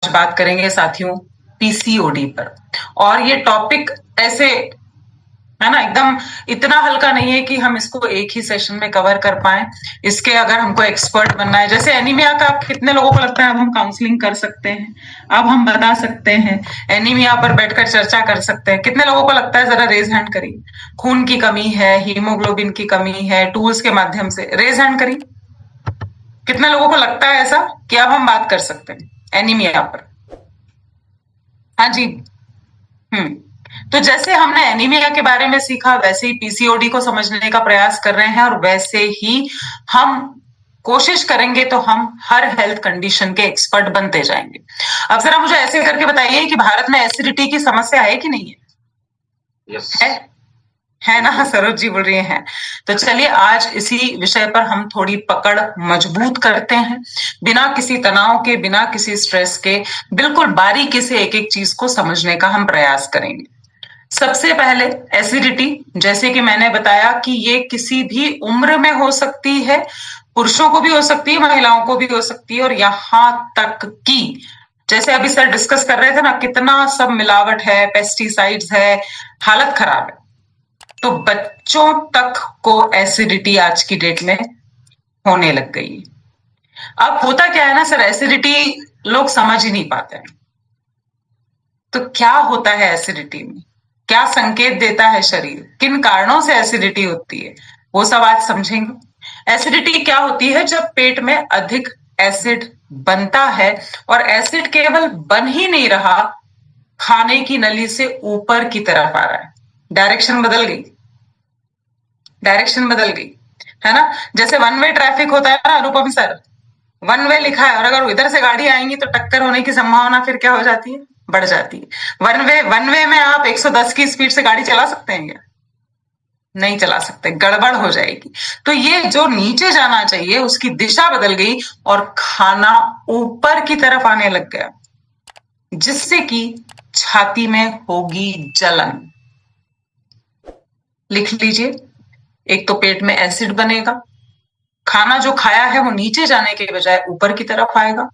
बात करेंगे साथियों पीसीओडी पर। और ये टॉपिक ऐसे है ना, एकदम इतना हल्का नहीं है कि हम इसको एक ही सेशन में कवर कर पाए। इसके अगर हमको एक्सपर्ट बनना है, जैसे एनीमिया का कितने लोगों को लगता है अब हम काउंसलिंग कर सकते हैं, अब हम बता सकते हैं, एनीमिया पर बैठकर चर्चा कर सकते हैं। कितने लोगों को लगता है, जरा रेज हैंड करिए। खून की कमी है, हीमोग्लोबिन की कमी है, टूल्स के माध्यम से रेज हैंड करिए। कितने लोगों को लगता है ऐसा कि अब हम बात कर सकते हैं एनीमिया पर? हाँ जी। तो जैसे हमने एनीमिया के बारे में सीखा, वैसे ही पीसीओडी को समझने का प्रयास कर रहे हैं, और वैसे ही हम कोशिश करेंगे तो हम हर हेल्थ कंडीशन के एक्सपर्ट बनते जाएंगे। अब जरा मुझे ऐसे करके बताइए कि भारत में एसिडिटी की समस्या है कि नहीं है? यस है ना, सरोज जी बोल रही हैं। तो चलिए आज इसी विषय पर हम थोड़ी पकड़ मजबूत करते हैं, बिना किसी तनाव के, बिना किसी स्ट्रेस के, बिल्कुल बारीकी से एक एक चीज को समझने का हम प्रयास करेंगे। सबसे पहले एसिडिटी, जैसे कि मैंने बताया कि ये किसी भी उम्र में हो सकती है, पुरुषों को भी हो सकती है, महिलाओं को भी हो सकती है, और यहां तक कि जैसे अभी सर डिस्कस कर रहे थे ना, कितना सब मिलावट है, पेस्टिसाइड्स है, हालत खराब है। तो बच्चों तक को एसिडिटी आज की डेट में होने लग गई है। अब होता क्या है ना सर, एसिडिटी लोग समझ ही नहीं पाते हैं। तो क्या होता है एसिडिटी में, क्या संकेत देता है शरीर, किन कारणों से एसिडिटी होती है, वो सब आज समझेंगे। एसिडिटी क्या होती है? जब पेट में अधिक एसिड बनता है, और एसिड केवल बन ही नहीं रहा, खाने की नली से ऊपर की तरफ आ रहा है। डायरेक्शन बदल गई, डायरेक्शन बदल गई, है ना। जैसे वन वे ट्रैफिक होता है ना अनुपम सर, वन वे लिखा है, और अगर इधर से गाड़ी आएंगी तो टक्कर होने की संभावना फिर क्या हो जाती है? बढ़ जाती है। वन वे में आप 110 की स्पीड से गाड़ी चला सकते हैं क्या? नहीं चला सकते, गड़बड़ हो जाएगी। तो ये जो नीचे जाना चाहिए उसकी दिशा बदल गई, और खाना ऊपर की तरफ आने लग गया, जिससे कि छाती में होगी जलन। लिख लीजिए, एक तो पेट में एसिड बनेगा, खाना जो खाया है वो नीचे जाने के बजाय ऊपर की तरफ आएगा,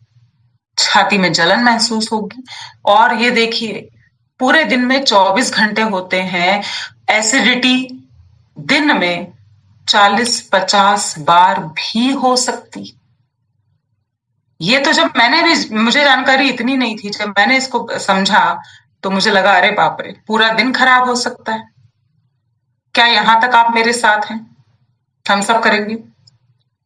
छाती में जलन महसूस होगी। और ये देखिए, पूरे दिन में 24 घंटे होते हैं, एसिडिटी दिन में 40-50 बार भी हो सकती। ये तो जब मैंने भी, मुझे जानकारी इतनी नहीं थी, जब मैंने इसको समझा तो मुझे लगा अरे बाप रे, पूरा दिन खराब हो सकता है। क्या यहां तक आप मेरे साथ हैं? हम सब करेंगे।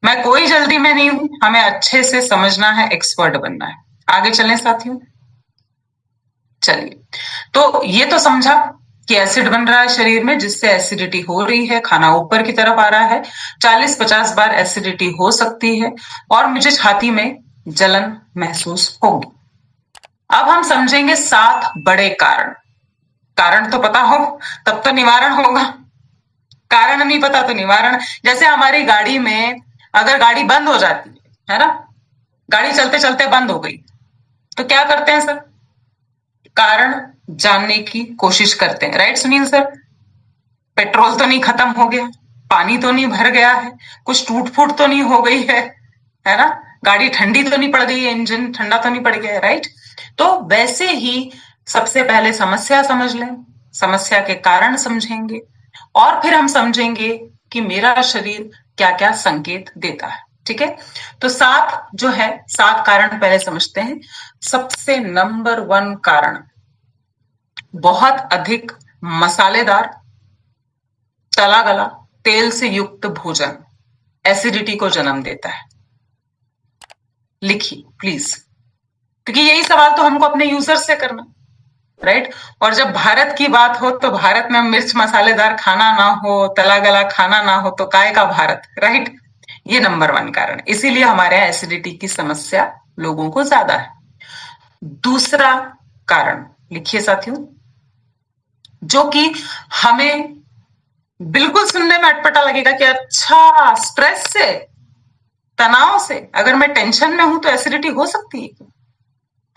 मैं कोई जल्दी में नहीं हूं, हमें अच्छे से समझना है, एक्सपर्ट बनना है। आगे चलें साथियों, चलिए। तो ये तो समझा कि एसिड बन रहा है शरीर में, जिससे एसिडिटी हो रही है, खाना ऊपर की तरफ आ रहा है, 40-50 बार एसिडिटी हो सकती है, और मुझे छाती में जलन महसूस होगी। अब हम समझेंगे 7 बड़े कारण। कारण तो पता हो तब तो निवारण होगा, कारण नहीं पता तो निवारण। जैसे हमारी गाड़ी में अगर गाड़ी बंद हो जाती है ना, गाड़ी चलते चलते बंद हो गई, तो क्या करते हैं सर? कारण जानने की कोशिश करते हैं, राइट सुनील सर? पेट्रोल तो नहीं खत्म हो गया, पानी तो नहीं भर गया है, कुछ टूट फूट तो नहीं हो गई है ना, गाड़ी ठंडी तो नहीं पड़ गई है, इंजन ठंडा तो नहीं पड़ गया है, राइट? तो वैसे ही सबसे पहले समस्या समझ लें, समस्या के कारण समझेंगे, और फिर हम समझेंगे कि मेरा शरीर क्या क्या संकेत देता है। ठीक है, तो 7 जो है, 7 कारण पहले समझते हैं। सबसे नंबर 1 कारण, बहुत अधिक मसालेदार, तला गला, तेल से युक्त भोजन एसिडिटी को जन्म देता है। लिखिए प्लीज, क्योंकि यही सवाल तो हमको अपने यूजर से करना, राइट? और जब भारत की बात हो तो भारत में मिर्च मसालेदार खाना ना हो, तला गला खाना ना हो, तो काय का भारत, राइट? ये नंबर 1 कारण, इसीलिए हमारे यहाँ एसिडिटी की समस्या लोगों को ज्यादा है। दूसरा कारण लिखिए साथियों, जो कि हमें बिल्कुल सुनने में अटपटा लगेगा कि अच्छा, स्ट्रेस से, तनाव से, अगर मैं टेंशन में हूं तो एसिडिटी हो सकती है।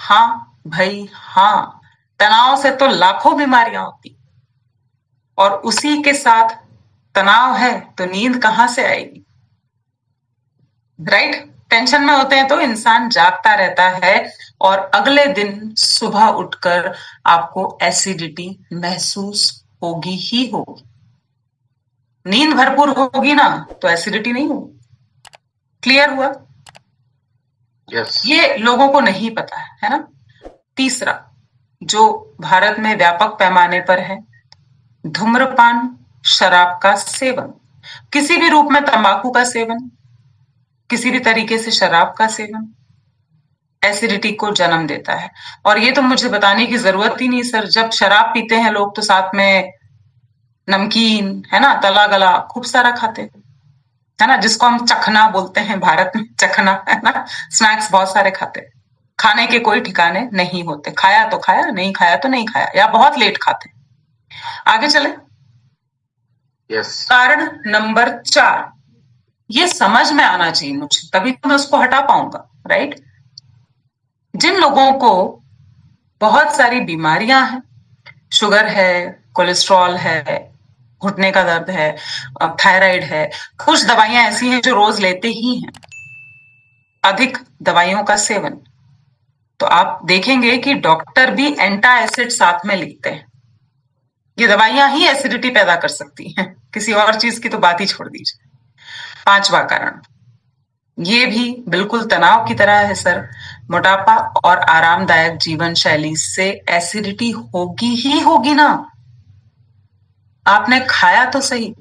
हाँ भाई हाँ, तनाव से तो लाखों बीमारियां होती, और उसी के साथ तनाव है तो नींद कहां से आएगी, राइट? टेंशन में होते हैं तो इंसान जागता रहता है और अगले दिन सुबह उठकर आपको एसिडिटी महसूस होगी ही होगी। नींद भरपूर होगी ना तो एसिडिटी नहीं होगी। क्लियर हुआ? यस। ये लोगों को नहीं पता है ना। तीसरा जो भारत में व्यापक पैमाने पर है, धूम्रपान, शराब का सेवन, किसी भी रूप में तंबाकू का सेवन, किसी भी तरीके से शराब का सेवन एसिडिटी को जन्म देता है। और ये तो मुझे बताने की जरूरत ही नहीं सर, जब शराब पीते हैं लोग तो साथ में नमकीन है ना, तला गला खूब सारा खाते हैं, है ना, जिसको हम चखना बोलते हैं भारत में, चखना है ना, स्नैक्स बहुत सारे खाते हैं। खाने के कोई ठिकाने नहीं होते, खाया तो खाया, नहीं खाया तो नहीं खाया, या बहुत लेट खाते। आगे चले। यस। कारण नंबर 4, ये समझ में आना चाहिए मुझे, तभी तो मैं उसको हटा पाऊंगा, राइट। जिन लोगों को बहुत सारी बीमारियां हैं, शुगर है, कोलेस्ट्रॉल है, घुटने का दर्द है, थायराइड है, कुछ दवाइयां ऐसी हैं जो रोज लेते ही हैं, अधिक दवाइयों का सेवन, तो आप देखेंगे कि डॉक्टर भी एंटा एसिड साथ में लिखते हैं। ये दवाइयां ही एसिडिटी पैदा कर सकती हैं, किसी और चीज की तो बात ही छोड़ दीजिए। 5वां कारण, ये भी बिल्कुल तनाव की तरह है सर, मोटापा और आरामदायक जीवन शैली से एसिडिटी होगी ही होगी ना। आपने खाया तो सही,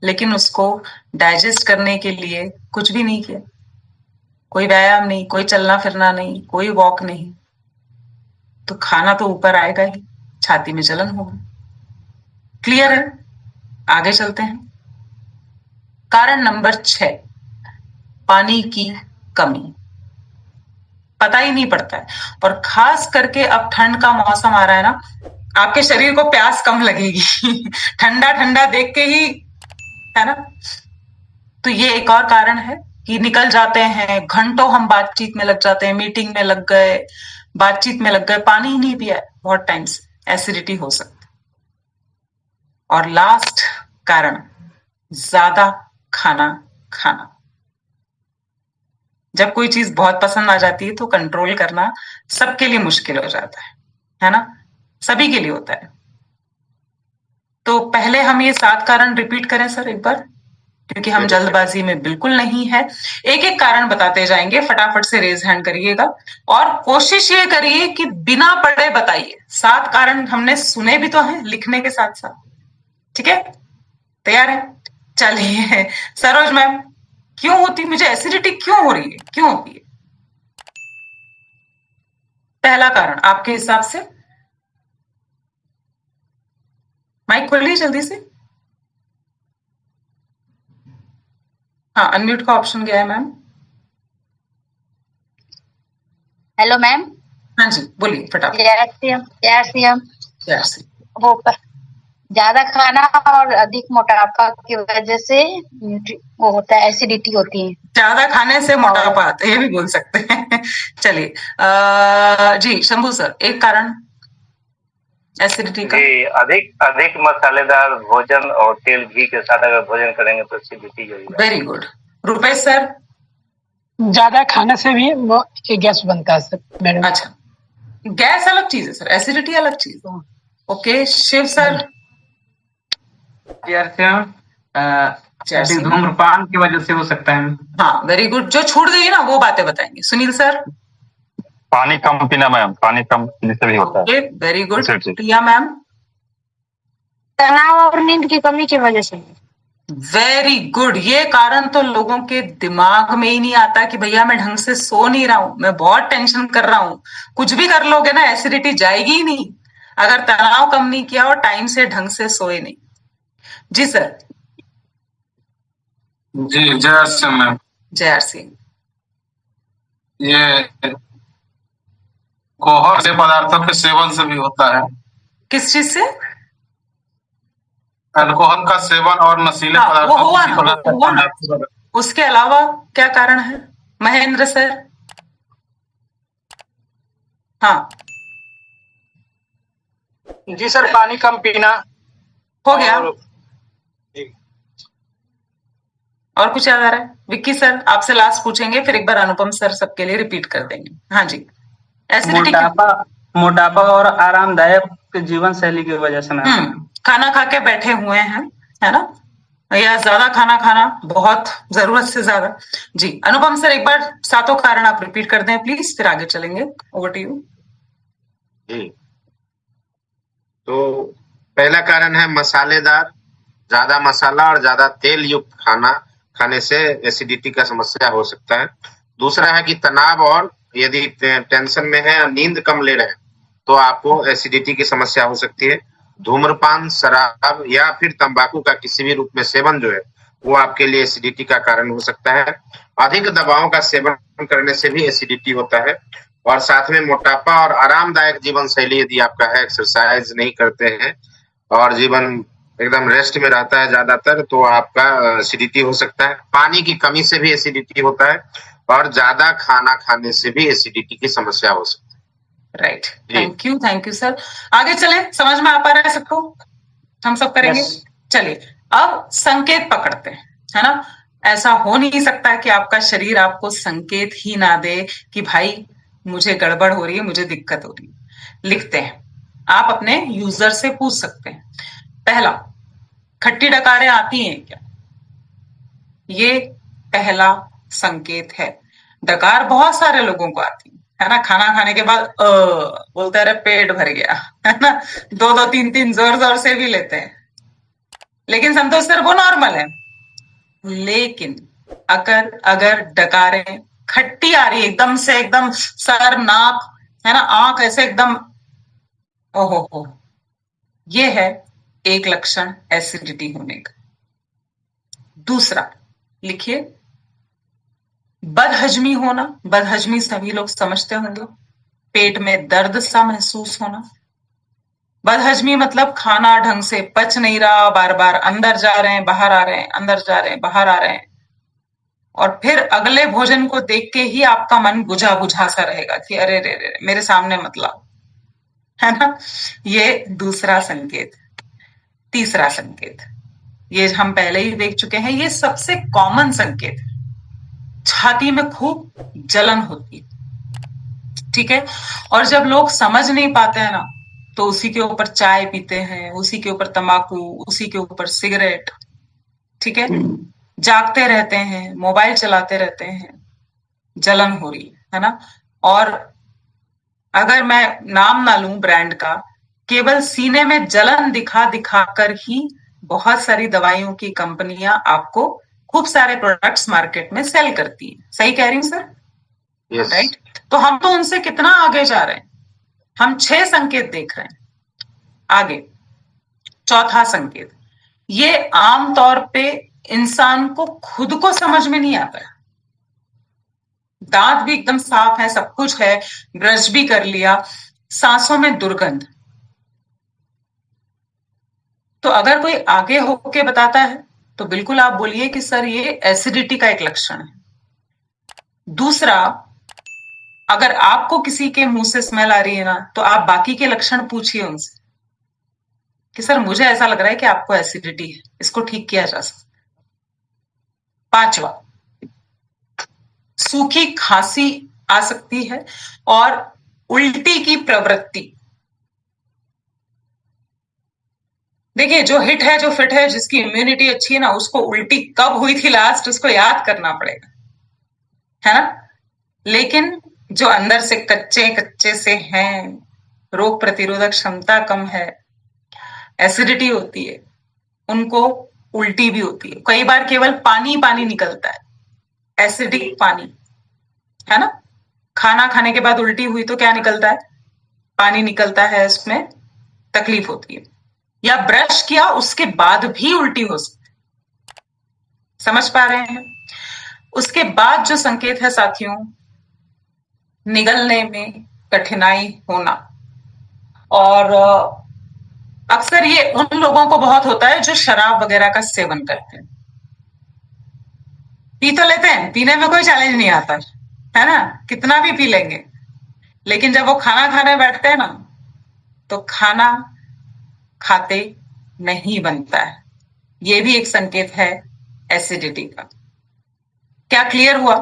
लेकिन उसको डाइजेस्ट करने के लिए कुछ भी नहीं किया, कोई व्यायाम नहीं, कोई चलना फिरना नहीं, कोई वॉक नहीं, तो खाना तो ऊपर आएगा ही, छाती में जलन होगी। क्लियर है? आगे चलते हैं। कारण नंबर 6, पानी की कमी, पता ही नहीं पड़ता है। और खास करके अब ठंड का मौसम आ रहा है ना, आपके शरीर को प्यास कम लगेगी ठंडा ठंडा देख के ही, है ना। तो ये एक और कारण है कि निकल जाते हैं घंटों, हम बातचीत में लग जाते हैं, मीटिंग में लग गए, बातचीत में लग गए, पानी ही नहीं पिया बहुत टाइम से, एसिडिटी हो सकती। और लास्ट कारण, ज्यादा खाना खाना। जब कोई चीज बहुत पसंद आ जाती है तो कंट्रोल करना सबके लिए मुश्किल हो जाता है ना, सभी के लिए होता है। तो पहले हम ये 7 कारण रिपीट करें सर एक बार, क्योंकि हम जल्दबाजी में बिल्कुल नहीं है। एक एक कारण बताते जाएंगे, फटाफट से रेज हैंड करिएगा और कोशिश ये करिए कि बिना पढ़े बताइए। 7 कारण हमने सुने भी तो हैं लिखने के साथ साथ, ठीक है? तैयार है? चलिए सरोज मैम, क्यों होती, मुझे एसिडिटी क्यों हो रही है, क्यों होती है? पहला कारण आपके हिसाब से, माइक खोलिए जल्दी से। हाँ, अनम्यूट का ऑप्शन गया है मैम। Hello ma'am. हाँ जी बोलिए फटाफट। जैसे वो ज्यादा खाना और अधिक मोटापा की वजह से वो होता है, एसिडिटी होती है। ज्यादा खाने से मोटापा आता है, ये भी बोल सकते हैं चलिए जी शंभू सर, एक कारण एसिडिटी का। जी, अधिक अधिक मसालेदार भोजन और तेल घी के साथ अगर भोजन करेंगे तो एसिडिटी होगी। Very good. रुपेश सर? ज्यादा खाने से भी वो गैस बनता है सर मैडम। अच्छा, गैस अलग चीज है सर, एसिडिटी अलग चीज है। Okay, Shiv sir? धूम्रपान की वजह से हो सकता है। हाँ वेरी गुड, जो छूट गई ना वो बातें बताएंगे। सुनील सर? पानी कम पीना मैम, पानी कम पीने से भी होता है। Very good. प्रिया मैम? तनाव और नींद की कमी की वजह से। Very good. ये कारण तो लोगों के दिमाग में ही नहीं आता कि भैया मैं ढंग से सो नहीं रहा हूं, मैं बहुत टेंशन कर रहा हूं। कुछ भी कर लोगे ना एसिडिटी जाएगी ही नहीं, अगर तनाव कम नहीं किया और टाइम से ढंग से सोए नहीं। जी सर? जी जय सिंह मैम। जय सिंह? ये कोहर से पदार्थों के सेवन से भी होता है। किस चीज से? अल्कोहल का सेवन और नशीले पदार्थों वो हुआ ना। उसके अलावा क्या कारण है महेंद्र सर? हाँ जी सर, पानी कम पीना हो गया। और कुछ याद आ रहा है? विक्की सर आपसे लास्ट पूछेंगे, फिर एक बार अनुपम सर सबके लिए रिपीट कर देंगे। हाँ जी। एसिडिटी मोटापा और आरामदायक जीवन शैली की वजह से मैम। खाना खा के बैठे हुए हैं, है ना, या ज्यादा खाना खाना, बहुत जरूरत से ज्यादा। जी अनुपम सर एक बार सातों कारण आप रिपीट कर दें प्लीज, फिर आगे चलेंगे। ओवर टू यू जी। तो पहला कारण है मसालेदार, ज्यादा मसाला और ज्यादा तेल युक्त खाना खाने से एसिडिटी का समस्या हो सकता है। दूसरा है कि तनाव, और यदि टेंशन में है, नींद कम ले रहे हैं तो आपको एसिडिटी की समस्या हो सकती है। धूम्रपान, शराब या फिर तंबाकू का किसी भी रूप में सेवन जो है वो आपके लिए एसिडिटी का कारण हो सकता है। अधिक दवाओं का सेवन करने से भी एसिडिटी होता है। और साथ में मोटापा और आरामदायक जीवन शैली यदि आपका है, एक्सरसाइज नहीं करते हैं और जीवन एकदम रेस्ट में रहता है ज्यादातर, तो आपका एसिडिटी हो सकता है। पानी की कमी से भी एसिडिटी होता है और ज्यादा खाना खाने से भी एसिडिटी की समस्या हो सकती है। Right, thank you sir. आगे चले, समझ में आ पा रहा है सबको? हम सब करेंगे। चलिए अब संकेत पकड़ते हैं, है ना। ऐसा हो नहीं सकता कि आपका शरीर आपको संकेत ही ना दे कि भाई मुझे गड़बड़ हो रही है, मुझे दिक्कत हो रही है। लिखते हैं, आप अपने यूजर से पूछ सकते हैं। पहला, खट्टी डकारें आती हैं क्या? ये पहला संकेत है। डकार बहुत सारे लोगों को आती है ना। खाना खाने के बाद बोलते रहे पेट भर गया, है ना। दो दो तीन तीन जोर जोर से भी लेते हैं, लेकिन संतोष सर वो नॉर्मल है। लेकिन अगर डकारें खट्टी आ रही है एकदम से, एकदम सर, नाक, है ना, आंख ऐसे एकदम, ओहो, ये है एक लक्षण एसिडिटी होने का। दूसरा लिखिए, बदहजमी होना। बदहजमी सभी लोग समझते होंगे, पेट में दर्द सा महसूस होना। बदहजमी मतलब खाना ढंग से पच नहीं रहा, बार बार अंदर जा रहे हैं, बाहर आ रहे हैं, अंदर जा रहे हैं, बाहर आ रहे हैं, और फिर अगले भोजन को देख के ही आपका मन बुझा बुझा सा रहेगा कि अरे रे रे मेरे सामने मत लाओ, है ना। ये दूसरा संकेत। तीसरा संकेत, ये हम पहले ही देख चुके हैं, ये सबसे कॉमन संकेत है। छाती में खूब जलन होती है, ठीक है। और जब लोग समझ नहीं पाते हैं ना, तो उसी के ऊपर चाय पीते हैं, उसी के ऊपर तंबाकू, उसी के ऊपर सिगरेट, ठीक है। जागते रहते हैं, मोबाइल चलाते रहते हैं, जलन हो रही है ना। और अगर मैं नाम ना लूं ब्रांड का, केवल सीने में जलन दिखा दिखा कर ही बहुत सारी दवाइयों की कंपनियां आपको खूब सारे प्रोडक्ट्स मार्केट में सेल करती है। सही कह रही हूं सर? Yes. राइट। तो हम तो उनसे कितना आगे जा रहे हैं। हम 6 संकेत देख रहे हैं। आगे चौथा संकेत, ये आमतौर पे इंसान को खुद को समझ में नहीं आता है। दांत भी एकदम साफ है, सब कुछ है, ब्रश भी कर लिया, सांसों में दुर्गंध। तो अगर कोई आगे होके बताता है तो बिल्कुल आप बोलिए कि सर ये एसिडिटी का एक लक्षण है। दूसरा, अगर आपको किसी के मुंह से स्मेल आ रही है ना, तो आप बाकी के लक्षण पूछिए उनसे कि सर मुझे ऐसा लग रहा है कि आपको एसिडिटी है, इसको ठीक किया जा सकता। पांचवा, सूखी खांसी आ सकती है और उल्टी की प्रवृत्ति। देखिए, जो हिट है, जो फिट है, जिसकी इम्यूनिटी अच्छी है ना, उसको उल्टी कब हुई थी लास्ट उसको याद करना पड़ेगा, है ना। लेकिन जो अंदर से कच्चे से हैं, रोग प्रतिरोधक क्षमता कम है, एसिडिटी होती है, उनको उल्टी भी होती है। कई बार केवल पानी पानी निकलता है, एसिडिक पानी, है ना। खाना खाने के बाद उल्टी हुई तो क्या निकलता है? पानी निकलता है, इसमें तकलीफ होती है। या ब्रश किया उसके बाद भी उल्टी हो सकती है। समझ पा रहे हैं? उसके बाद जो संकेत है साथियों, निगलने में कठिनाई होना। और अक्सर ये उन लोगों को बहुत होता है जो शराब वगैरह का सेवन करते हैं। पी तो लेते हैं, पीने में कोई चैलेंज नहीं आता, है ना, कितना भी पी लेंगे, लेकिन जब वो खाना खाने बैठते हैं ना, तो खाना खाते नहीं बनता है। ये भी एक संकेत है एसिडिटी का। क्या क्लियर हुआ?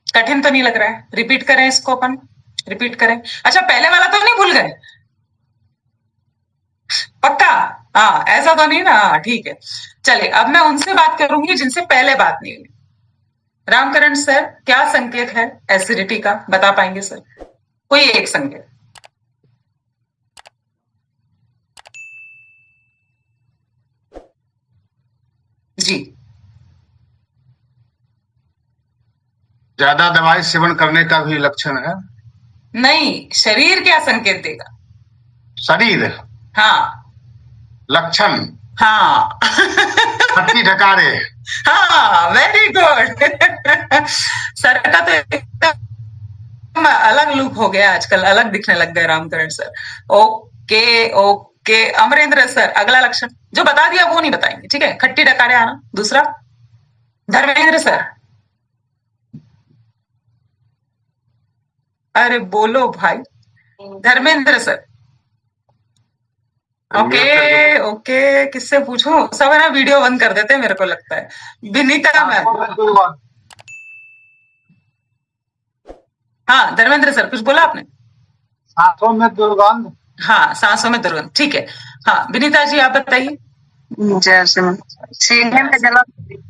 कठिन तो नहीं लग रहा है? रिपीट करें इसको, अपन रिपीट करें। अच्छा, पहले वाला तो नहीं भूल गए? पक्का? हाँ, ऐसा तो नहीं ना? हाँ, ठीक है। चलिए, अब मैं उनसे बात करूंगी जिनसे पहले बात नहीं हुई। रामकरण सर, क्या संकेत है एसिडिटी का, बता पाएंगे सर? कोई एक संकेत। जी। ज्यादा दवाई सेवन करने का भी लक्षण है। नहीं, शरीर क्या संकेत देगा? शरीर, हाँ लक्षण, हाँ खट्टी ढकारे। हाँ, वेरी गुड। सर का तो एकदम अलग लुक हो गया आजकल, अलग दिखने लग गए Ramkaran sir. Okay okay, Amarendra sir, अगला लक्षण जो बता दिया वो नहीं बताएंगे, ठीक है? खट्टी डकारे आना। दूसरा, धर्मेंद्र सर। अरे बोलो भाई, धर्मेंद्र सर। ओके ओके, किससे पूछूं? सब है ना वीडियो बंद कर देते हैं मेरे को लगता है। विनीता मैम। हाँ धर्मेंद्र सर, कुछ बोला आपने? सांसों में दुर्गंध। हाँ, सांसों में दुर्गंध, ठीक है। हाँ विनीता जी, आप बताइए। सीने में जलन।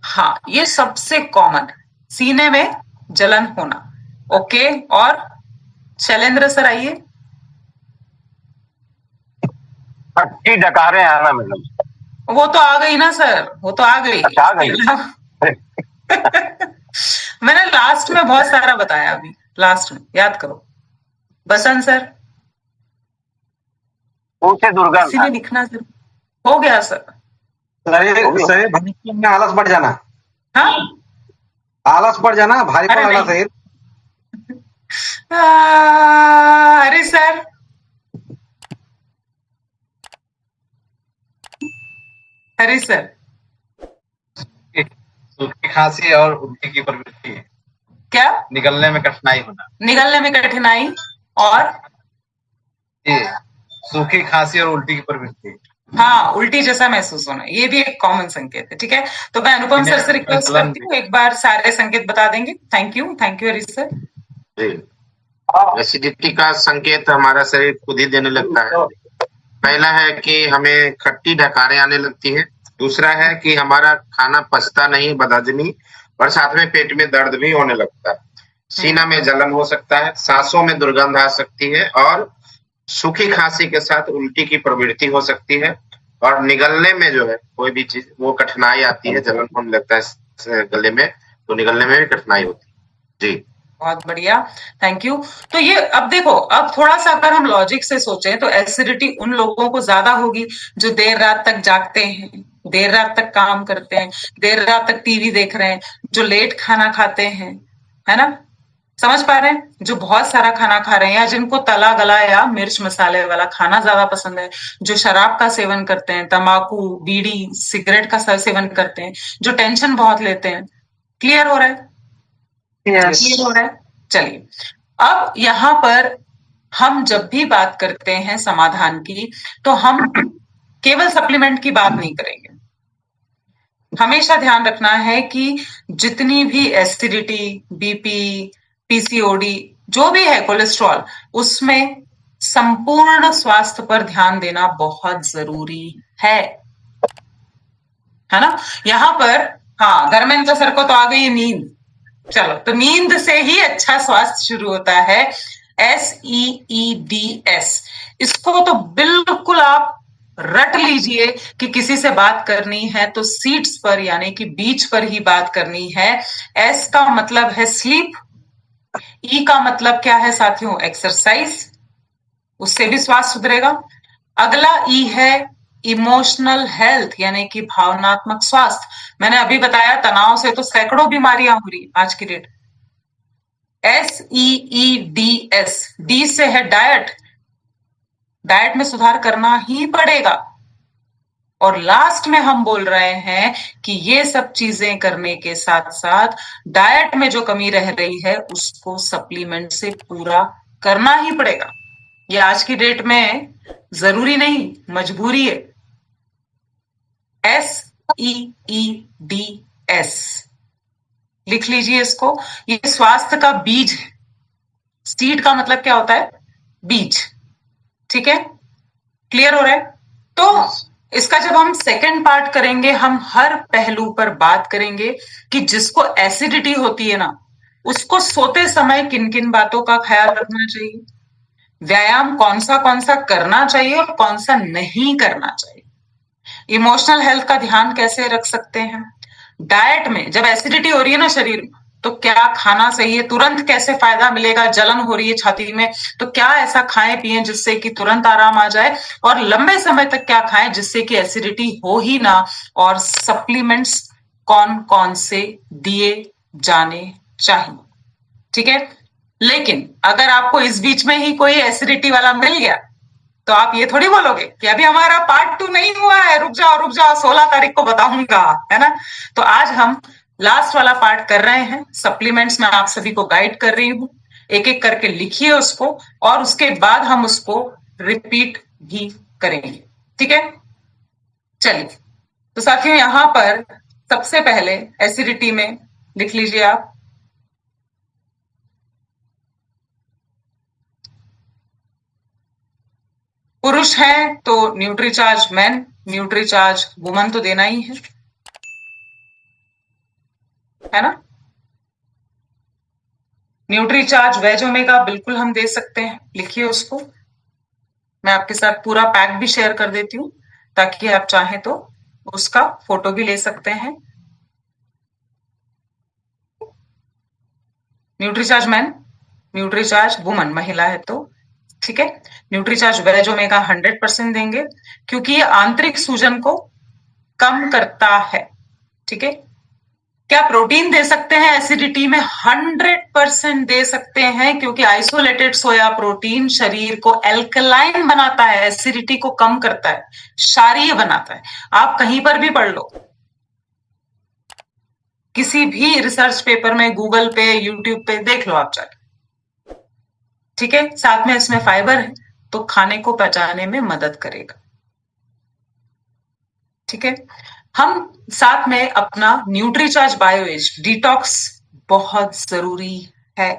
हाँ, ये सबसे कॉमन, सीने में जलन होना। ओके, और शैलेंद्र सर आइए। खट्टी डकारें आना मैडम। वो तो आ गई ना सर, वो तो आ गई। अच्छा, आ गई। मैंने लास्ट में बहुत सारा बताया, अभी लास्ट में याद करो। बसंत सर। ऊँचे दुर्गंध। इसीलिए लिखना जरूर हो गया सर। शरीर भविष्य में आलस बढ़ जाना। हाँ, आलस बढ़ जाना, भारीपन अरे लगना नहीं। शरीर। अरे सर, अरे सर, सूखी खांसी और उल्टी की प्रवृत्ति, क्या? निगलने में कठिनाई होना। निगलने में कठिनाई और ये सूखी खांसी और उल्टी की प्रवृत्ति। हाँ, उल्टी जैसा महसूस होना, ये भी एक कॉमन संकेत है, ठीक है? तो मैं अनुपम सर से रिक्वेस्ट करती हूँ, एक बार सारे संकेत बता देंगे। Thank you Harish sir. जी, एसिडिटी का संकेत हमारा शरीर खुद ही देने लगता है। पहला है कि हमें खट्टी ढकारें आने लगती है। दूसरा है कि हमारा खाना पचता नहीं, बदहजमी, और साथ में पेट में दर्द भी होने लगता है। सीना में जलन हो सकता है, सांसों में दुर्गंध आ सकती है, और सूखी खांसी के साथ उल्टी की प्रवृत्ति हो सकती है, और निगलने में जो है कोई भी चीज वो कठिनाई आती है, जलन होने लगता है गले में, तो निगलने में भी कठिनाई होती है। जी, बहुत बढ़िया, थैंक यू। तो ये अब देखो, अब थोड़ा सा अगर हम लॉजिक से सोचें तो एसिडिटी उन लोगों को ज्यादा होगी जो देर रात तक जागते हैं, देर रात तक काम करते हैं, देर रात तक टीवी देख रहे हैं, जो लेट खाना खाते हैं, है ना? समझ पा रहे हैं? जो बहुत सारा खाना खा रहे हैं, या जिनको तला गला या मिर्च मसाले वाला खाना ज्यादा पसंद है, जो शराब का सेवन करते हैं, तंबाकू, बीड़ी, सिगरेट का सेवन करते हैं, जो टेंशन बहुत लेते हैं। क्लियर हो रहा है? क्लियर हो रहा है? चलिए, अब यहाँ पर हम जब भी बात करते हैं समाधान की, तो हम केवल सप्लीमेंट की बात नहीं करेंगे। हमेशा ध्यान रखना है कि जितनी भी एसिडिटी, बीपी, पीसीओडी, जो भी है, कोलेस्ट्रॉल, उसमें संपूर्ण स्वास्थ्य पर ध्यान देना बहुत जरूरी है ना? यहाँ पर हाँ, धर्मेंद्र सर को तो आ गई नींद। चलो, तो नींद से ही अच्छा स्वास्थ्य शुरू होता है। SEEDS, इसको तो बिल्कुल आप रट लीजिए कि किसी से बात करनी है तो सीट्स पर यानी कि बीच पर ही बात करनी है। S का मतलब है स्लीप, E का मतलब क्या है साथियों? एक्सरसाइज, उससे भी स्वास्थ्य सुधरेगा। अगला E है इमोशनल हेल्थ, यानी कि भावनात्मक स्वास्थ्य। मैंने अभी बताया तनाव से तो सैकड़ों बीमारियां हो रही आज की डेट। SEEDS, डी से है डाइट, डाइट में सुधार करना ही पड़ेगा। और लास्ट में हम बोल रहे हैं कि ये सब चीजें करने के साथ साथ डाइट में जो कमी रह रही है उसको सप्लीमेंट से पूरा करना ही पड़ेगा। ये आज की डेट में जरूरी नहीं, मजबूरी है। SEEDS, लिख लीजिए इसको, ये स्वास्थ्य का बीज है। सीड का मतलब क्या होता है? बीज। ठीक है, क्लियर हो रहा है? तो इसका जब हम सेकंड पार्ट करेंगे, हम हर पहलू पर बात करेंगे कि जिसको एसिडिटी होती है ना, उसको सोते समय किन किन बातों का ख्याल रखना चाहिए, व्यायाम कौन सा करना चाहिए और कौन सा नहीं करना चाहिए, इमोशनल हेल्थ का ध्यान कैसे रख सकते हैं, डाइट में जब एसिडिटी हो रही है ना शरीर में तो क्या खाना सही है, तुरंत कैसे फायदा मिलेगा, जलन हो रही है छाती में तो क्या ऐसा खाएं पिएं जिससे कि तुरंत आराम आ जाए, और लंबे समय तक क्या खाएं जिससे कि एसिडिटी हो ही ना, और सप्लीमेंट्स कौन कौन से दिए जाने चाहिए। ठीक है, लेकिन अगर आपको इस बीच में ही कोई एसिडिटी वाला मिल गया तो आप ये थोड़ी बोलोगे कि अभी हमारा पार्ट 2 नहीं हुआ है, रुक जाओ 16 तारीख को बताऊंगा, है ना। तो आज हम लास्ट वाला पार्ट कर रहे हैं, सप्लीमेंट्स में आप सभी को गाइड कर रही हूं, एक एक करके लिखिए उसको और उसके बाद हम उसको रिपीट भी करेंगे। ठीक है, चलिए। तो साथियों यहां पर सबसे पहले एसिडिटी में लिख लीजिए आप, पुरुष है तो न्यूट्रीचार्ज मैन, न्यूट्रीचार्ज वुमन तो देना ही है ना। न्यूट्रीचार्ज वेज ओमेगा बिल्कुल हम दे सकते हैं, लिखिए उसको। मैं आपके साथ पूरा पैक भी शेयर कर देती हूं ताकि आप चाहें तो उसका फोटो भी ले सकते हैं। न्यूट्रीचार्ज मैन, न्यूट्रीचार्ज वुमन महिला है तो ठीक है। न्यूट्रीचार्ज वेज ओमेगा 100% देंगे क्योंकि ये आंतरिक सूजन को कम करता है। ठीक है, क्या प्रोटीन दे सकते हैं एसिडिटी में? 100% दे सकते हैं क्योंकि आइसोलेटेड सोया प्रोटीन शरीर को एल्कलाइन बनाता है, एसिडिटी को कम करता है, क्षारीय बनाता है। आप कहीं पर भी पढ़ लो, किसी भी रिसर्च पेपर में, गूगल पे, यूट्यूब पे देख लो आप जाके। ठीक है, साथ में इसमें फाइबर है तो खाने को पचाने में मदद करेगा। ठीक है, हम साथ में अपना न्यूट्रीचार्ज बायोएज डिटॉक्स बहुत जरूरी है।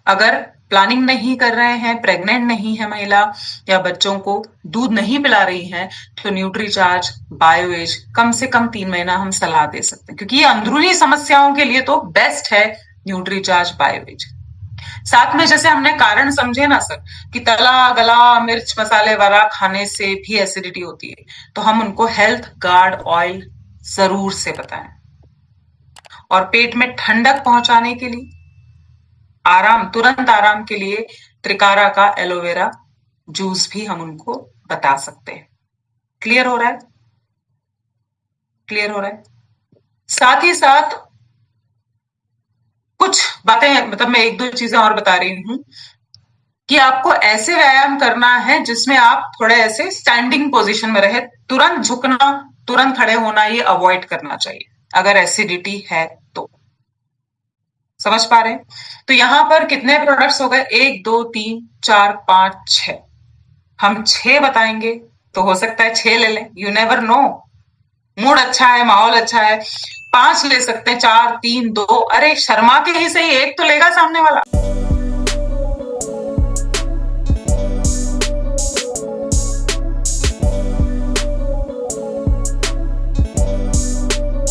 अगर प्लानिंग नहीं कर रहे हैं, प्रेग्नेंट नहीं है महिला या बच्चों को दूध नहीं पिला रही हैं, तो न्यूट्रीचार्ज बायोएज कम से कम 3 महीना हम सलाह दे सकते हैं क्योंकि ये अंदरूनी समस्याओं के लिए तो बेस्ट है न्यूट्रीचार्ज बायोएज। साथ में जैसे हमने कारण समझे ना सर कि तला गला मिर्च मसाले वाला खाने से भी एसिडिटी होती है, तो हम उनको हेल्थ गार्ड ऑयल जरूर से बताएं। और पेट में ठंडक पहुंचाने के लिए, आराम, तुरंत आराम के लिए त्रिकारा का एलोवेरा जूस भी हम उनको बता सकते हैं। क्लियर हो रहा है? क्लियर हो रहा है? साथ ही साथ कुछ बातें, मतलब मैं 1-2 चीजें और बता रही हूं कि आपको ऐसे व्यायाम करना है जिसमें आप थोड़े ऐसे स्टैंडिंग पोजीशन में रहे, तुरंत झुकना, तुरंत खड़े होना ये अवॉइड करना चाहिए अगर एसिडिटी है तो। समझ पा रहे हैं? तो यहां पर कितने प्रोडक्ट्स हो गए? 1 2 3 4 5 6। हम 6 बताएंगे तो हो सकता है 6 ले लें, यू नेवर नो, मूड अच्छा है, माहौल अच्छा है, 5 ले सकते हैं, 4 3 2, अरे शर्मा के ही सही, 1 तो लेगा सामने वाला।